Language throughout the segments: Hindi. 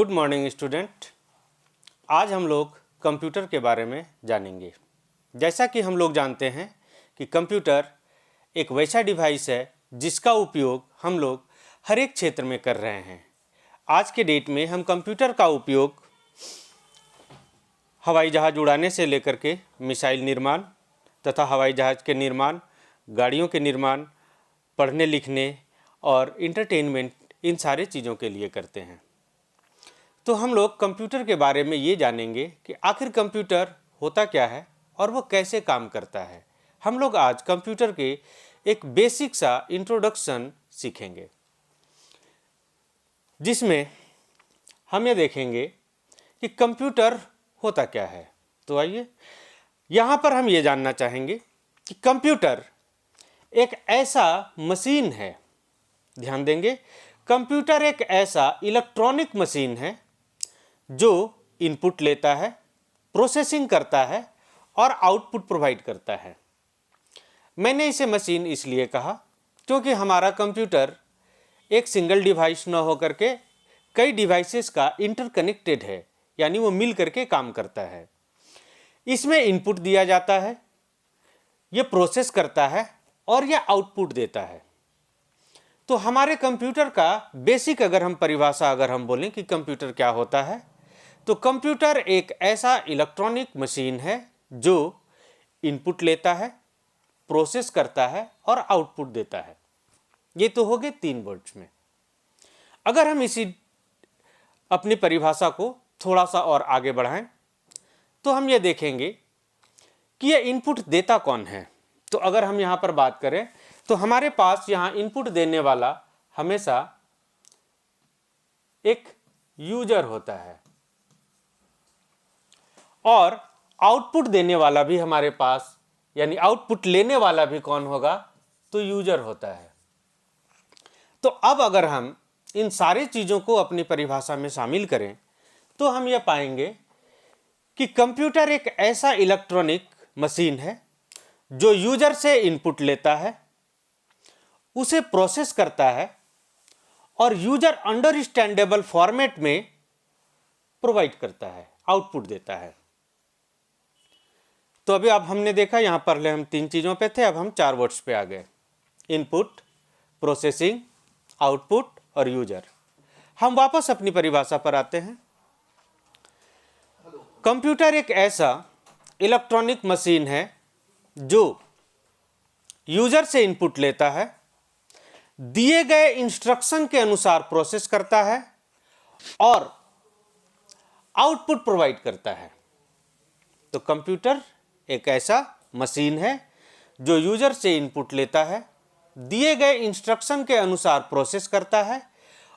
Good morning student. आज हम लोग कंप्यूटर के बारे में जानेंगे। जैसा कि हम लोग जानते हैं कि कंप्यूटर एक वैसा डिवाइस है जिसका उपयोग हम लोग हर एक क्षेत्र में कर रहे हैं। आज के डेट में हम कंप्यूटर का उपयोग हवाई जहाज़ उड़ाने से लेकर के मिसाइल निर्माण तथा हवाई जहाज़ के निर्माण, गाड़ियों के निर्माण, पढ़ने लिखने और इंटरटेनमेंट, इन सारे चीज़ों के लिए करते हैं। तो हम लोग कंप्यूटर के बारे में ये जानेंगे कि आखिर कंप्यूटर होता क्या है और वो कैसे काम करता है। हम लोग आज कंप्यूटर के एक बेसिक सा इंट्रोडक्शन सीखेंगे, जिसमें हम ये देखेंगे कि कंप्यूटर होता क्या है। तो आइए, यहाँ पर हम ये जानना चाहेंगे कि कंप्यूटर एक ऐसा मशीन है, ध्यान देंगे, कंप्यूटर एक ऐसा इलेक्ट्रॉनिक मशीन है जो इनपुट लेता है, प्रोसेसिंग करता है और आउटपुट प्रोवाइड करता है। मैंने इसे मशीन इसलिए कहा क्योंकि हमारा कंप्यूटर एक सिंगल डिवाइस न होकर के कई डिवाइसेस का इंटरकनेक्टेड है, यानी वो मिल करके काम करता है। इसमें इनपुट दिया जाता है, ये प्रोसेस करता है और यह आउटपुट देता है। तो हमारे कंप्यूटर का बेसिक अगर हम परिभाषा बोलें कि कंप्यूटर क्या होता है, तो कंप्यूटर एक ऐसा इलेक्ट्रॉनिक मशीन है जो इनपुट लेता है, प्रोसेस करता है और आउटपुट देता है। ये तो हो गए 3 वर्ड्स में। अगर हम इसी अपनी परिभाषा को थोड़ा सा और आगे बढ़ाएं तो हम ये देखेंगे कि ये इनपुट देता कौन है। तो अगर हम यहाँ पर बात करें तो हमारे पास यहाँ इनपुट देने वाला हमेशा एक यूजर होता है और आउटपुट देने वाला भी हमारे पास, यानी आउटपुट लेने वाला भी कौन होगा, तो यूजर होता है। तो अब अगर हम इन सारी चीज़ों को अपनी परिभाषा में शामिल करें तो हम ये पाएंगे कि कंप्यूटर एक ऐसा इलेक्ट्रॉनिक मशीन है जो यूजर से इनपुट लेता है, उसे प्रोसेस करता है और यूजर अंडरस्टैंडेबल फॉर्मेट में प्रोवाइड करता है, आउटपुट देता है। तो अभी अब हमने देखा, यहाँ पहले हम 3 चीज़ों पे थे, अब हम 4 वर्ड्स पे आ गए: इनपुट, प्रोसेसिंग, आउटपुट और यूजर। हम वापस अपनी परिभाषा पर आते हैं। कंप्यूटर एक ऐसा इलेक्ट्रॉनिक मशीन है जो यूजर से इनपुट लेता है, दिए गए इंस्ट्रक्शन के अनुसार प्रोसेस करता है और आउटपुट प्रोवाइड करता है। तो कंप्यूटर एक ऐसा मशीन है जो यूजर से इनपुट लेता है, दिए गए इंस्ट्रक्शन के अनुसार प्रोसेस करता है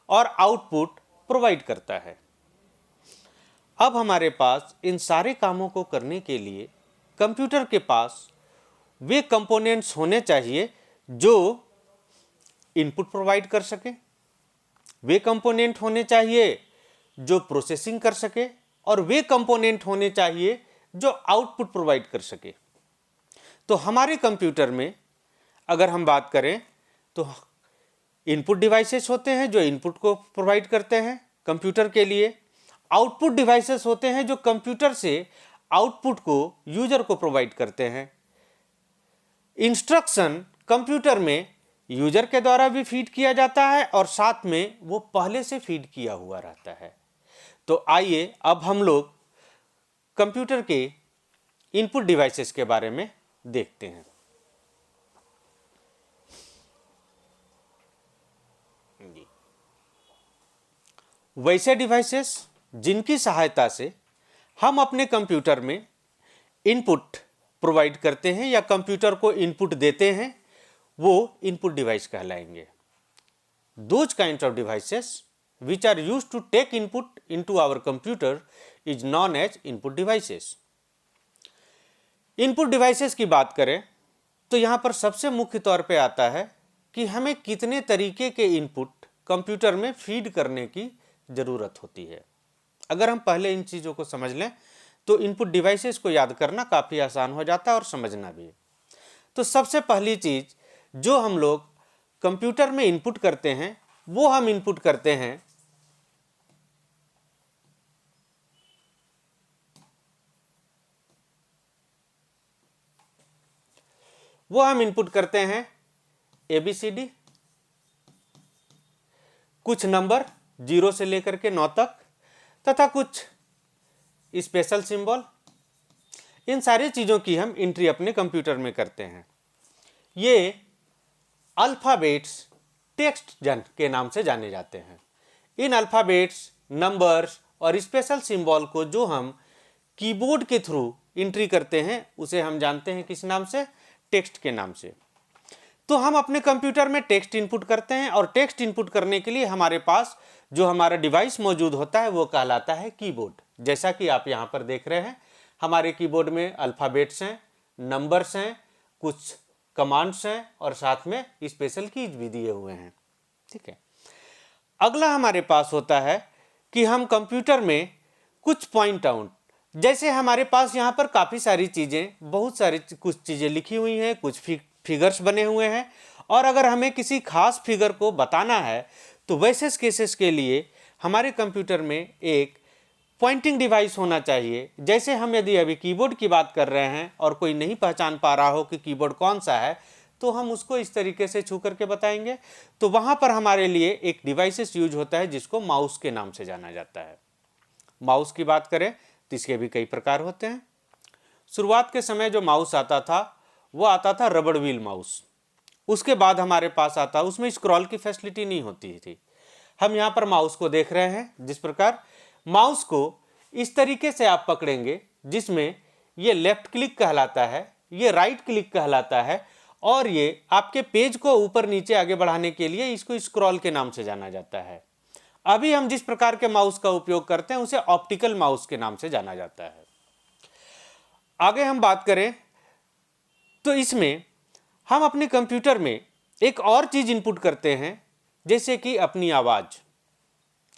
और आउटपुट प्रोवाइड करता है। अब हमारे पास इन सारे कामों को करने के लिए कंप्यूटर के पास वे कंपोनेंट्स होने चाहिए जो इनपुट प्रोवाइड कर सके, वे कंपोनेंट होने चाहिए जो प्रोसेसिंग कर सके और वे कंपोनेंट होने चाहिए जो आउटपुट प्रोवाइड कर सके। तो हमारे कंप्यूटर में अगर हम बात करें तो इनपुट डिवाइसेस होते हैं जो इनपुट को प्रोवाइड करते हैं कंप्यूटर के लिए, आउटपुट डिवाइसेस होते हैं जो कंप्यूटर से आउटपुट को यूजर को प्रोवाइड करते हैं। इंस्ट्रक्शन कंप्यूटर में यूजर के द्वारा भी फीड किया जाता है और साथ में वो पहले से फीड किया हुआ रहता है। तो आइए अब हम लोग कंप्यूटर के इनपुट डिवाइसेस के बारे में देखते हैं। वैसे डिवाइसेस जिनकी सहायता से हम अपने कंप्यूटर में इनपुट प्रोवाइड करते हैं या कंप्यूटर को इनपुट देते हैं, वो इनपुट डिवाइस कहलाएंगे। Those kinds of devices which are used to take input into our computer is known as input devices. Input devices की बात करें तो यहाँ पर सबसे मुख्य तौर पे आता है कि हमें कितने तरीके के इनपुट कंप्यूटर में फीड करने की ज़रूरत होती है। अगर हम पहले इन चीज़ों को समझ लें तो इनपुट डिवाइसेस को याद करना काफ़ी आसान हो जाता है और समझना भी। तो सबसे पहली चीज़ जो हम लोग कंप्यूटर में इनपुट करते हैं वो हम इनपुट करते हैं वो हम इनपुट करते हैं ABCD, कुछ नंबर 0 से लेकर के 9 तक तथा कुछ स्पेशल सिंबल। इन सारी चीज़ों की हम एंट्री अपने कंप्यूटर में करते हैं। ये अल्फ़ाबेट्स टेक्स्ट जन के नाम से जाने जाते हैं। इन अल्फ़ाबेट्स, नंबर्स और स्पेशल सिंबल को जो हम कीबोर्ड के थ्रू एंट्री करते हैं उसे हम जानते हैं किस नाम से? टेक्स्ट के नाम से। तो हम अपने कंप्यूटर में टेक्स्ट इनपुट करते हैं और टेक्स्ट इनपुट करने के लिए हमारे पास जो हमारा डिवाइस मौजूद होता है वो कहलाता है कीबोर्ड। जैसा कि आप यहाँ पर देख रहे हैं, हमारे कीबोर्ड में अल्फ़ाबेट्स हैं, नंबर्स हैं, कुछ कमांड्स हैं और साथ में स्पेशल कीज भी दिए हुए हैं। ठीक है। अगला हमारे पास होता है कि हम कंप्यूटर में कुछ पॉइंट आउट, जैसे हमारे पास यहाँ पर काफ़ी सारी चीज़ें, बहुत सारी कुछ चीज़ें लिखी हुई हैं, कुछ फिगर्स बने हुए हैं और अगर हमें किसी खास फिगर को बताना है तो वैसे केसेस के लिए हमारे कंप्यूटर में एक पॉइंटिंग डिवाइस होना चाहिए। जैसे हम यदि अभी कीबोर्ड की बात कर रहे हैं और कोई नहीं पहचान पा रहा हो कि कीबोर्ड कौन सा है, तो हम उसको इस तरीके से छू करके बताएंगे। तो वहाँ पर हमारे लिए एक डिवाइसेस यूज होता है जिसको माउस के नाम से जाना जाता है। माउस की बात करें तो इसके भी कई प्रकार होते हैं। शुरुआत के समय जो माउस आता था वो आता था रबड़ व्हील माउस। उसके बाद हमारे पास आता, उसमें स्क्रॉल की फैसिलिटी नहीं होती थी। हम यहाँ पर माउस को देख रहे हैं, जिस प्रकार माउस को इस तरीके से आप पकड़ेंगे जिसमें ये लेफ्ट क्लिक कहलाता है, ये राइट क्लिक कहलाता है और ये आपके पेज को ऊपर नीचे आगे बढ़ाने के लिए इसको स्क्रॉल के नाम से जाना जाता है। अभी हम जिस प्रकार के माउस का उपयोग करते हैं उसे ऑप्टिकल माउस के नाम से जाना जाता है। आगे हम बात करें तो इसमें हम अपने कंप्यूटर में एक और चीज़ इनपुट करते हैं, जैसे कि अपनी आवाज़।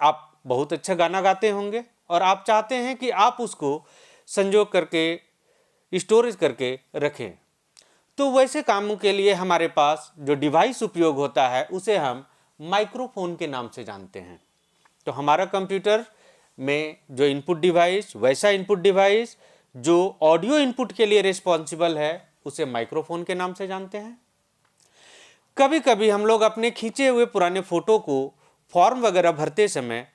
आप बहुत अच्छा गाना गाते होंगे और आप चाहते हैं कि आप उसको संजो करके स्टोरेज करके रखें। तो वैसे कामों के लिए हमारे पास जो डिवाइस उपयोग होता है उसे हम माइक्रोफोन के नाम से जानते हैं। तो हमारा कंप्यूटर में जो इनपुट डिवाइस, वैसा इनपुट डिवाइस जो ऑडियो इनपुट के लिए रिस्पॉन्सिबल है उसे माइक्रोफोन के नाम से जानते हैं। कभी कभी हम लोग अपने खींचे हुए पुराने फ़ोटो को फॉर्म वगैरह भरते समय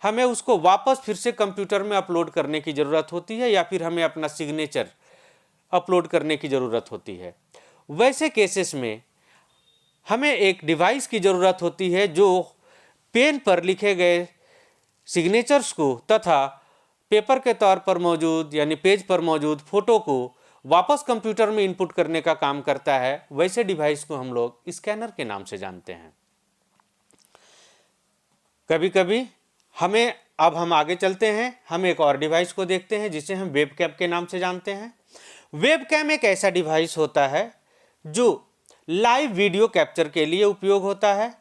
हमें उसको वापस फिर से कंप्यूटर में अपलोड करने की ज़रूरत होती है या फिर हमें अपना सिग्नेचर अपलोड करने की ज़रूरत होती है। वैसे केसेस में हमें एक डिवाइस की ज़रूरत होती है जो पेन पर लिखे गए सिग्नेचर्स को तथा पेपर के तौर पर मौजूद यानी पेज पर मौजूद फ़ोटो को वापस कंप्यूटर में इनपुट करने का काम करता है। वैसे डिवाइस को हम लोग स्कैनर के नाम से जानते हैं। कभी कभी हमें, अब हम आगे चलते हैं, हम एक और डिवाइस को देखते हैं जिसे हम वेबकैम के नाम से जानते हैं। वेबकैम एक ऐसा डिवाइस होता है जो लाइव वीडियो कैप्चर के लिए उपयोग होता है।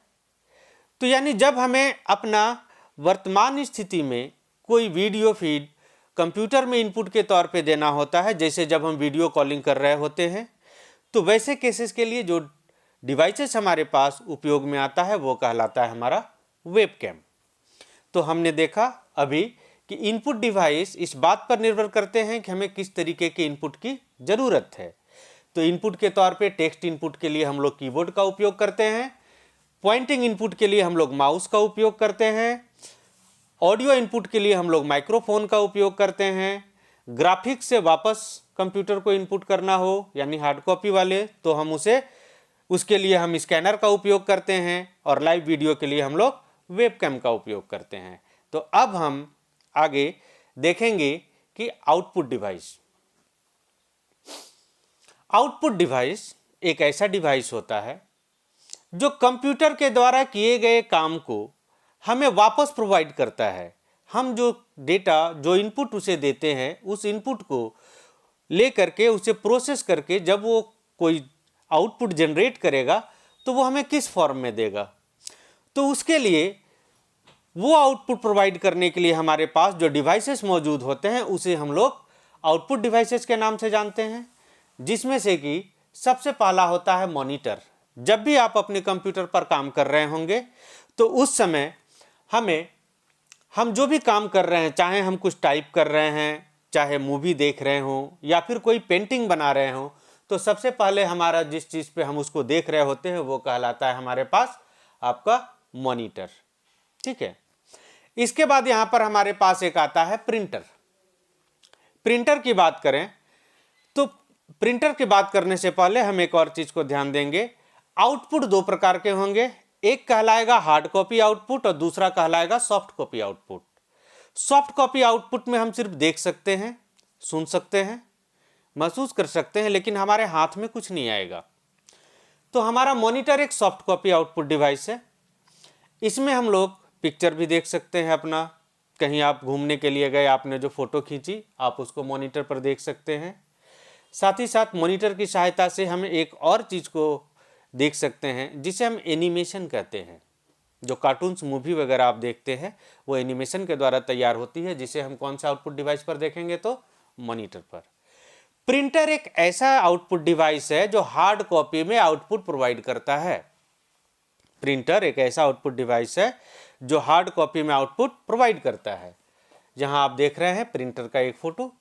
तो यानी जब हमें अपना वर्तमान स्थिति में कोई वीडियो फीड कंप्यूटर में इनपुट के तौर पे देना होता है, जैसे जब हम वीडियो कॉलिंग कर रहे होते हैं, तो वैसे केसेस के लिए जो डिवाइसेस हमारे पास उपयोग में आता है वो कहलाता है हमारा वेबकैम। तो हमने देखा अभी कि इनपुट डिवाइस इस बात पर निर्भर करते हैं कि हमें किस तरीके के इनपुट की ज़रूरत है। तो इनपुट के तौर पे टेक्स्ट इनपुट के लिए हम लोग कीबोर्ड का उपयोग करते हैं, पॉइंटिंग इनपुट के लिए हम लोग माउस का उपयोग करते हैं, ऑडियो इनपुट के लिए हम लोग माइक्रोफोन का उपयोग करते हैं, ग्राफिक्स से वापस कंप्यूटर को इनपुट करना हो यानी हार्ड कॉपी वाले तो हम उसके लिए हम स्कैनर का उपयोग करते हैं और लाइव वीडियो के लिए हम लोग वेबकैम का उपयोग करते हैं। तो अब हम आगे देखेंगे कि आउटपुट डिवाइस। आउटपुट डिवाइस एक ऐसा डिवाइस होता है जो कंप्यूटर के द्वारा किए गए काम को हमें वापस प्रोवाइड करता है। हम जो डेटा, जो इनपुट उसे देते हैं, उस इनपुट को ले करके उसे प्रोसेस करके जब वो कोई आउटपुट जनरेट करेगा तो वो हमें किस फॉर्म में देगा। तो उसके लिए वो आउटपुट प्रोवाइड करने के लिए हमारे पास जो डिवाइसेस मौजूद होते हैं उसे हम लोग आउटपुट डिवाइसेस के नाम से जानते हैं, जिसमें से कि सबसे पहला होता है मॉनिटर। जब भी आप अपने कंप्यूटर पर काम कर रहे होंगे तो उस समय हम जो भी काम कर रहे हैं, चाहे हम कुछ टाइप कर रहे हैं, चाहे मूवी देख रहे हों या फिर कोई पेंटिंग बना रहे हों, तो सबसे पहले हमारा जिस चीज़ पे हम उसको देख रहे होते हैं वो कहलाता है हमारे पास आपका मॉनिटर। ठीक है, इसके बाद यहाँ पर हमारे पास एक आता है प्रिंटर। प्रिंटर की बात करें तो प्रिंटर की बात करने से पहले हम एक और चीज़ को ध्यान देंगे। आउटपुट दो प्रकार के होंगे, एक कहलाएगा हार्ड कॉपी आउटपुट और दूसरा कहलाएगा soft copy output. Soft copy output में हम सिर्फ देख सकते हैं, सुन सकते हैं, महसूस कर सकते हैं, लेकिन हमारे हाथ में कुछ नहीं आएगा। तो हमारा मॉनिटर एक सॉफ्ट कॉपी आउटपुट डिवाइस है। इसमें हम लोग पिक्चर भी देख सकते हैं अपना, कहीं आप घूमने के लिए गए, आपने जो फोटो खींची आप उसको मॉनिटर पर देख सकते हैं। साथ ही साथ मॉनिटर की सहायता से हम एक और चीज़ को देख सकते हैं जिसे हम एनिमेशन कहते हैं। जो कार्टून्स मूवी वगैरह आप देखते हैं वो एनिमेशन के द्वारा तैयार होती है, जिसे हम कौन सा आउटपुट डिवाइस पर देखेंगे तो मॉनिटर पर। प्रिंटर एक ऐसा आउटपुट डिवाइस है जो हार्ड कॉपी में आउटपुट प्रोवाइड करता है। प्रिंटर एक ऐसा आउटपुट डिवाइस है जो हार्ड कॉपी में आउटपुट प्रोवाइड करता है। जहां आप देख रहे हैं प्रिंटर का एक फोटो।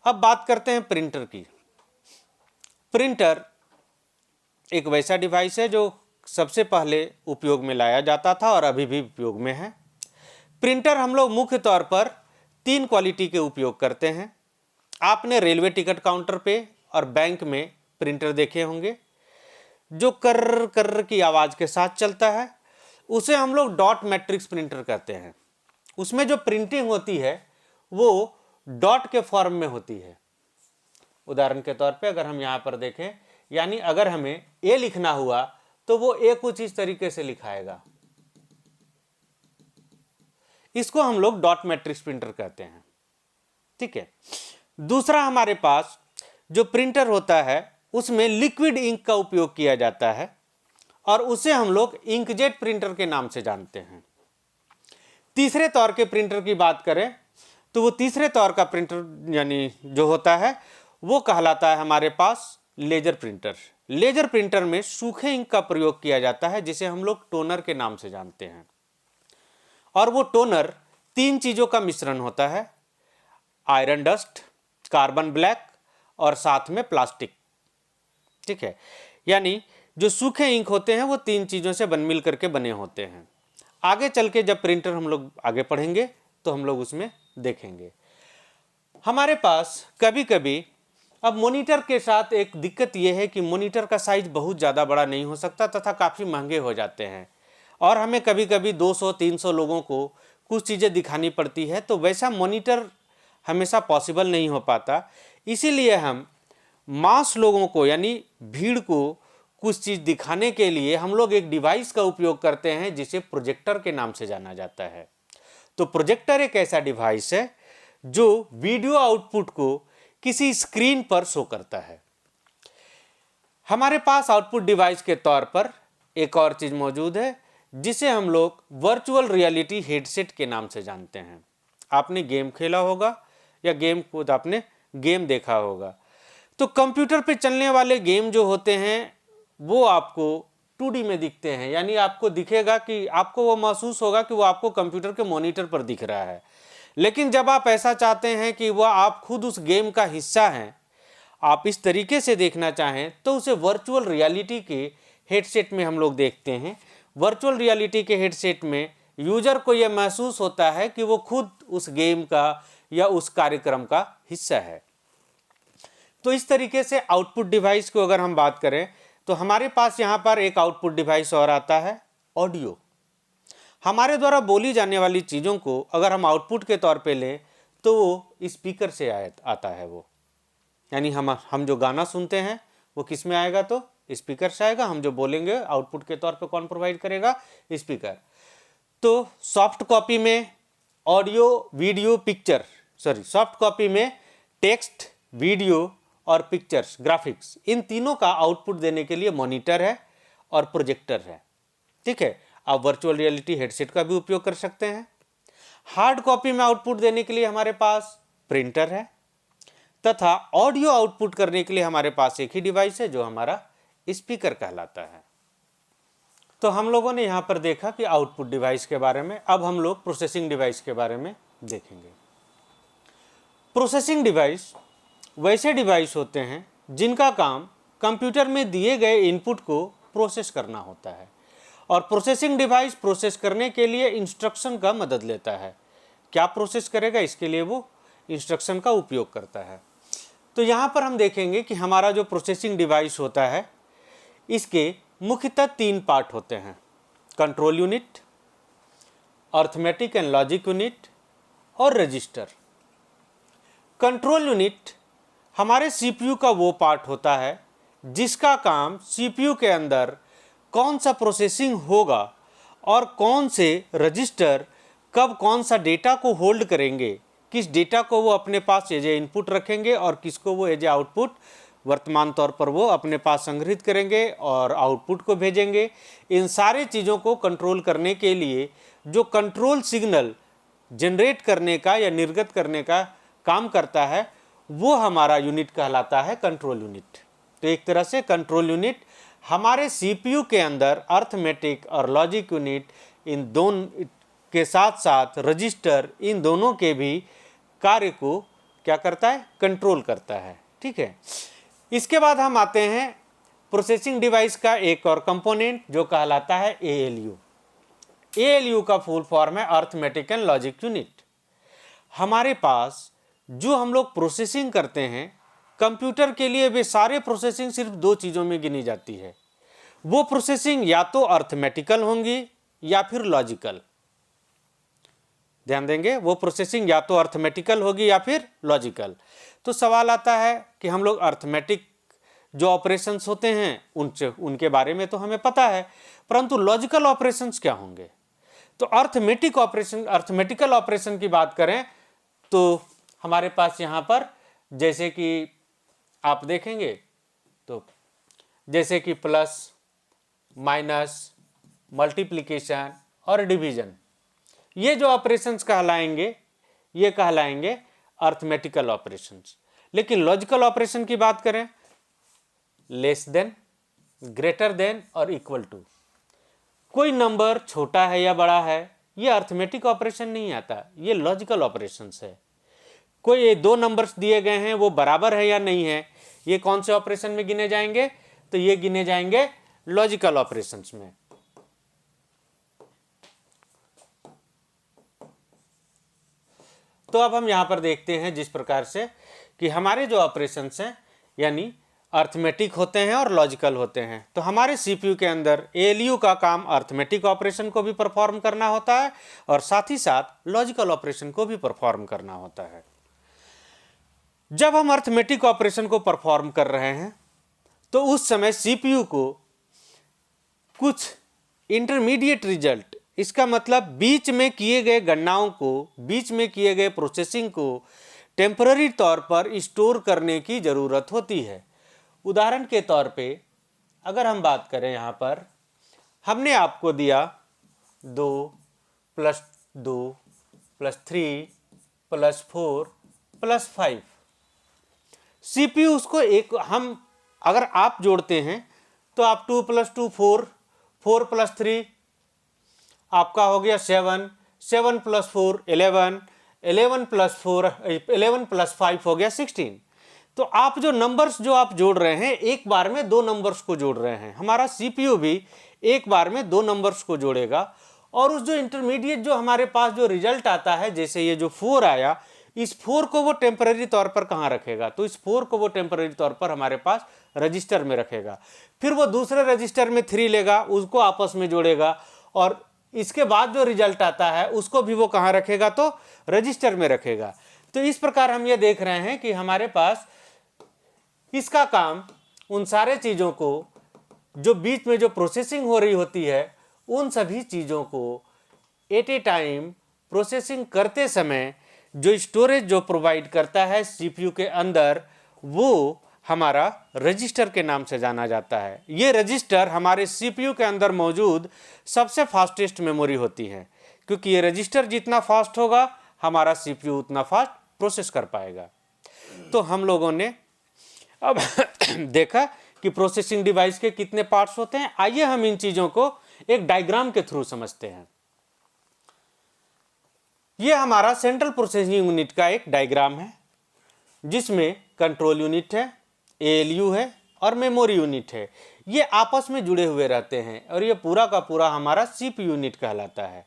अब बात करते हैं प्रिंटर की। प्रिंटर एक वैसा डिवाइस है जो सबसे पहले उपयोग में लाया जाता था और अभी भी उपयोग में है। प्रिंटर हम लोग मुख्य तौर पर 3 क्वालिटी के उपयोग करते हैं। आपने रेलवे टिकट काउंटर पे और बैंक में प्रिंटर देखे होंगे जो कर्र कर्र की आवाज़ के साथ चलता है, उसे हम लोग डॉट मैट्रिक्स प्रिंटर कहते हैं। उसमें जो प्रिंटिंग होती है वो डॉट के फॉर्म में होती है। उदाहरण के तौर पे अगर हम यहाँ पर देखें, यानी अगर हमें ए लिखना हुआ तो वो ए कुछ इस तरीके से लिखाएगा। इसको हम लोग डॉट मैट्रिक्स प्रिंटर कहते हैं। ठीक है, दूसरा हमारे पास जो प्रिंटर होता है उसमें लिक्विड इंक का उपयोग किया जाता है और उसे हम लोग इंकजेट प्रिंटर के नाम से जानते हैं। तीसरे तौर के प्रिंटर की बात करें तो वो तीसरे तौर का प्रिंटर यानी जो होता है वो कहलाता है हमारे पास लेजर प्रिंटर। लेजर प्रिंटर में सूखे इंक का प्रयोग किया जाता है जिसे हम लोग टोनर के नाम से जानते हैं। और वो टोनर 3 चीज़ों का मिश्रण होता है, आयरन डस्ट, कार्बन ब्लैक और साथ में प्लास्टिक। ठीक है, यानी जो सूखे इंक होते हैं वो 3 चीज़ों से मिल करके बने होते हैं। आगे चल के जब प्रिंटर हम लोग आगे पढ़ेंगे तो हम लोग उसमें देखेंगे। हमारे पास कभी कभी अब मॉनिटर के साथ एक दिक्कत यह है कि मॉनिटर का साइज बहुत ज़्यादा बड़ा नहीं हो सकता तथा काफ़ी महंगे हो जाते हैं और हमें कभी कभी 200-300 लोगों को कुछ चीज़ें दिखानी पड़ती है, तो वैसा मॉनिटर हमेशा पॉसिबल नहीं हो पाता। इसीलिए हम मास लोगों को यानी भीड़ को कुछ चीज़ दिखाने के लिए हम लोग एक डिवाइस का उपयोग करते हैं जिसे प्रोजेक्टर के नाम से जाना जाता है। तो प्रोजेक्टर एक ऐसा डिवाइस है जो वीडियो आउटपुट को किसी स्क्रीन पर शो करता है। हमारे पास आउटपुट डिवाइस के तौर पर एक और चीज़ मौजूद है जिसे हम लोग वर्चुअल रियलिटी हेडसेट के नाम से जानते हैं। आपने गेम खेला होगा या आपने गेम देखा होगा। तो कंप्यूटर पे चलने वाले गेम जो होते हैं वो आपको 2D में दिखते हैं, यानी आपको दिखेगा कि आपको वो महसूस होगा कि वो आपको कंप्यूटर के मॉनिटर पर दिख रहा है। लेकिन जब आप ऐसा चाहते हैं कि वह आप खुद उस गेम का हिस्सा हैं, आप इस तरीके से देखना चाहें तो उसे वर्चुअल रियलिटी के हेडसेट में हम लोग देखते हैं। वर्चुअल रियलिटी के हेडसेट में यूजर को यह महसूस होता है कि वो खुद उस गेम का या उस कार्यक्रम का हिस्सा है। तो इस तरीके से आउटपुट डिवाइस को अगर हम बात करें तो हमारे पास यहाँ पर एक आउटपुट डिवाइस और आता है, ऑडियो। हमारे द्वारा बोली जाने वाली चीज़ों को अगर हम आउटपुट के तौर पे लें तो वो स्पीकर से आता है। वो यानी हम जो गाना सुनते हैं वो किस में आएगा तो स्पीकर से आएगा। हम जो बोलेंगे आउटपुट के तौर पे कौन प्रोवाइड करेगा, स्पीकर। तो सॉफ्ट कॉपी में audio video picture soft copy में टेक्स्ट, वीडियो और पिक्चर्स, ग्राफिक्स, इन तीनों का आउटपुट देने के लिए मॉनिटर है और प्रोजेक्टर है। ठीक है, आप वर्चुअल रियलिटी हेडसेट का भी उपयोग कर सकते हैं। हार्ड कॉपी में आउटपुट देने के लिए हमारे पास प्रिंटर है तथा ऑडियो आउटपुट करने के लिए हमारे पास एक ही डिवाइस है जो हमारा स्पीकर कहलाता है। तो हम लोगों ने यहाँ पर देखा कि आउटपुट डिवाइस के बारे में। अब हम लोग प्रोसेसिंग डिवाइस के बारे में देखेंगे। प्रोसेसिंग डिवाइस वैसे डिवाइस होते हैं जिनका काम कंप्यूटर में दिए गए इनपुट को प्रोसेस करना होता है। और प्रोसेसिंग डिवाइस प्रोसेस करने के लिए इंस्ट्रक्शन का मदद लेता है। क्या प्रोसेस करेगा, इसके लिए वो इंस्ट्रक्शन का उपयोग करता है। तो यहाँ पर हम देखेंगे कि हमारा जो प्रोसेसिंग डिवाइस होता है इसके मुख्यतः 3 पार्ट होते हैं: control unit, arithmetic and logic unit और रजिस्टर। कंट्रोल यूनिट हमारे सीपीयू का वो पार्ट होता है जिसका काम सीपीयू के अंदर कौन सा प्रोसेसिंग होगा और कौन से रजिस्टर कब कौन सा डेटा को होल्ड करेंगे, किस डेटा को वो अपने पास एज ए इनपुट रखेंगे और किसको वो एज ए आउटपुट वर्तमान तौर पर वो अपने पास संग्रहित करेंगे और आउटपुट को भेजेंगे। इन सारे चीज़ों को कंट्रोल करने के लिए जो कंट्रोल सिग्नल जनरेट करने का या निर्गत करने का काम करता है वो हमारा यूनिट कहलाता है कंट्रोल यूनिट। तो एक तरह से कंट्रोल यूनिट हमारे सीपीयू के अंदर अर्थमेटिक और लॉजिक यूनिट इन दोनों के साथ साथ रजिस्टर इन दोनों के भी कार्य को क्या करता है, कंट्रोल करता है। ठीक है, इसके बाद हम आते हैं प्रोसेसिंग डिवाइस का एक और कंपोनेंट जो कहलाता है एएलयू। एएलयू का फुल फॉर्म है अर्थमेटिक एंड लॉजिक यूनिट। हमारे पास जो हम लोग प्रोसेसिंग करते हैं कंप्यूटर के लिए वे सारे प्रोसेसिंग सिर्फ 2 चीज़ों में गिनी जाती है। वो प्रोसेसिंग या तो अर्थमेटिकल होंगी या फिर लॉजिकल। ध्यान देंगे, वो प्रोसेसिंग या तो अर्थमेटिकल होगी या फिर लॉजिकल। तो सवाल आता है कि हम लोग अर्थमेटिक जो ऑपरेशंस होते हैं उनके बारे में तो हमें पता है, परंतु लॉजिकल ऑपरेशंस क्या होंगे। तो अर्थमेटिकल ऑपरेशन की बात करें तो हमारे पास यहाँ पर जैसे कि आप देखेंगे तो जैसे कि प्लस, माइनस, मल्टीप्लिकेशन और डिवीजन, ये जो ऑपरेशंस कहलाएंगे ये कहलाएंगे अर्थमेटिकल ऑपरेशंस। लेकिन लॉजिकल ऑपरेशन की बात करें, लेस देन, ग्रेटर देन और इक्वल टू, कोई नंबर छोटा है या बड़ा है, ये अर्थमेटिक ऑपरेशन नहीं आता, ये लॉजिकल ऑपरेशंस है। कोई 2 नंबर्स दिए गए हैं वो बराबर है या नहीं है, ये कौन से ऑपरेशन में गिने जाएंगे, तो ये गिने जाएंगे लॉजिकल ऑपरेशंस में। तो अब हम यहां पर देखते हैं जिस प्रकार से कि हमारे जो ऑपरेशंस हैं यानी अर्थमेटिक होते हैं और लॉजिकल होते हैं। तो हमारे सीपीयू के अंदर एएलयू का काम अर्थमेटिक ऑपरेशन को भी परफॉर्म करना होता है और साथ ही साथ लॉजिकल ऑपरेशन को भी परफॉर्म करना होता है। जब हम अर्थमेटिक ऑपरेशन को परफॉर्म कर रहे हैं तो उस समय सीपीयू को कुछ इंटरमीडिएट रिजल्ट, इसका मतलब बीच में किए गए गणनाओं को, बीच में किए गए प्रोसेसिंग को टेम्पररी तौर पर स्टोर करने की ज़रूरत होती है। उदाहरण के तौर पे अगर हम बात करें, यहाँ पर हमने आपको दिया 2 + 2 + 3 + 4 + 5। सीपीयू उसको हम अगर आप जोड़ते हैं तो आप 2 + 2 4, 4 + 3 आपका हो गया 7, 7 + 4 11, 11 + 4 11 + 5 हो गया 16। तो आप जो नंबर्स जो आप जोड़ रहे हैं, एक बार में 2 नंबर्स को जोड़ रहे हैं। हमारा सीपीयू भी एक बार में 2 नंबर्स को जोड़ेगा और उस जो इंटरमीडिएट जो हमारे पास जो रिजल्ट आता है, जैसे ये जो 4 आया, इस 4 को वो टेम्पररी तौर पर कहाँ रखेगा, तो इस 4 को वो टेम्पररी तौर पर हमारे पास रजिस्टर में रखेगा। फिर वो दूसरे रजिस्टर में 3 लेगा, उसको आपस में जोड़ेगा और इसके बाद जो रिजल्ट आता है उसको भी वो कहाँ रखेगा, तो रजिस्टर में रखेगा। तो इस प्रकार हम ये देख रहे हैं कि हमारे पास इसका काम उन सारे चीज़ों को जो बीच में जो प्रोसेसिंग हो रही होती है उन सभी चीज़ों को एट ए टाइम प्रोसेसिंग करते समय जो स्टोरेज जो प्रोवाइड करता है सीपीयू के अंदर, वो हमारा रजिस्टर के नाम से जाना जाता है। ये रजिस्टर हमारे सीपीयू के अंदर मौजूद सबसे फास्टेस्ट मेमोरी होती है, क्योंकि ये रजिस्टर जितना फास्ट होगा हमारा सीपीयू उतना फास्ट प्रोसेस कर पाएगा। तो हम लोगों ने अब देखा कि प्रोसेसिंग डिवाइस के कितने पार्ट्स होते हैं। आइए हम इन चीज़ों को एक डायग्राम के थ्रू समझते हैं। ये हमारा सेंट्रल प्रोसेसिंग यूनिट का एक डायग्राम है जिसमें कंट्रोल यूनिट है, ALU है और मेमोरी यूनिट है, ये आपस में जुड़े हुए रहते हैं और ये पूरा का पूरा हमारा CPU यूनिट कहलाता है।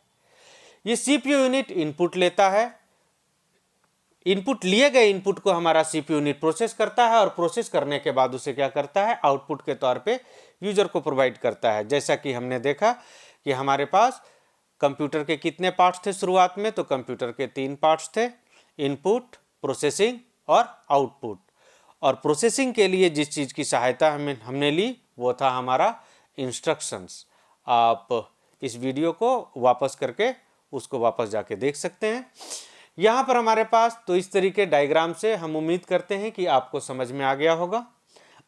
ये CPU यूनिट इनपुट लेता है, इनपुट लिए गए इनपुट को हमारा CPU यूनिट प्रोसेस करता है और प्रोसेस करने के बाद उसे क्या करता है, आउटपुट के तौर पे यूजर को प्रोवाइड करता है। जैसा कि हमने देखा कि हमारे पास कंप्यूटर के कितने पार्ट्स थे शुरुआत में, तो कंप्यूटर के 3 पार्ट्स थे, इनपुट, प्रोसेसिंग और आउटपुट। और प्रोसेसिंग के लिए जिस चीज़ की सहायता हमने ली वो था हमारा इंस्ट्रक्शंस। आप इस वीडियो को वापस करके उसको वापस जाके देख सकते हैं। यहाँ पर हमारे पास तो इस तरीके डायग्राम से हम उम्मीद करते हैं कि आपको समझ में आ गया होगा।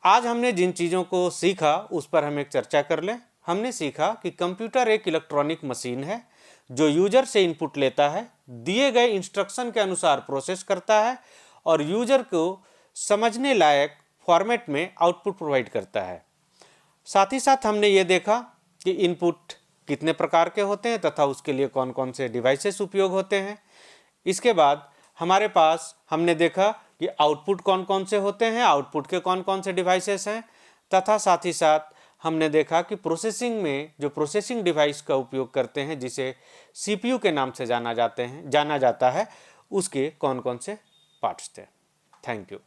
आज हमने जिन चीज़ों को सीखा उस पर हम एक चर्चा कर लें। हमने सीखा कि कंप्यूटर एक इलेक्ट्रॉनिक मशीन है जो यूजर से इनपुट लेता है, दिए गए इंस्ट्रक्शन के अनुसार प्रोसेस करता है और यूजर को समझने लायक फॉर्मेट में आउटपुट प्रोवाइड करता है। साथ ही साथ हमने ये देखा कि इनपुट कितने प्रकार के होते हैं तथा उसके लिए कौन कौन से डिवाइसेस उपयोग होते हैं। इसके बाद हमारे पास हमने देखा कि आउटपुट कौन कौन से होते हैं, आउटपुट के कौन कौन से डिवाइसेस हैं, तथा साथ ही साथ हमने देखा कि प्रोसेसिंग में जो प्रोसेसिंग डिवाइस का उपयोग करते हैं जिसे CPU के नाम से जाना जाता है, उसके कौन कौन से पार्ट्स थे। Thank you.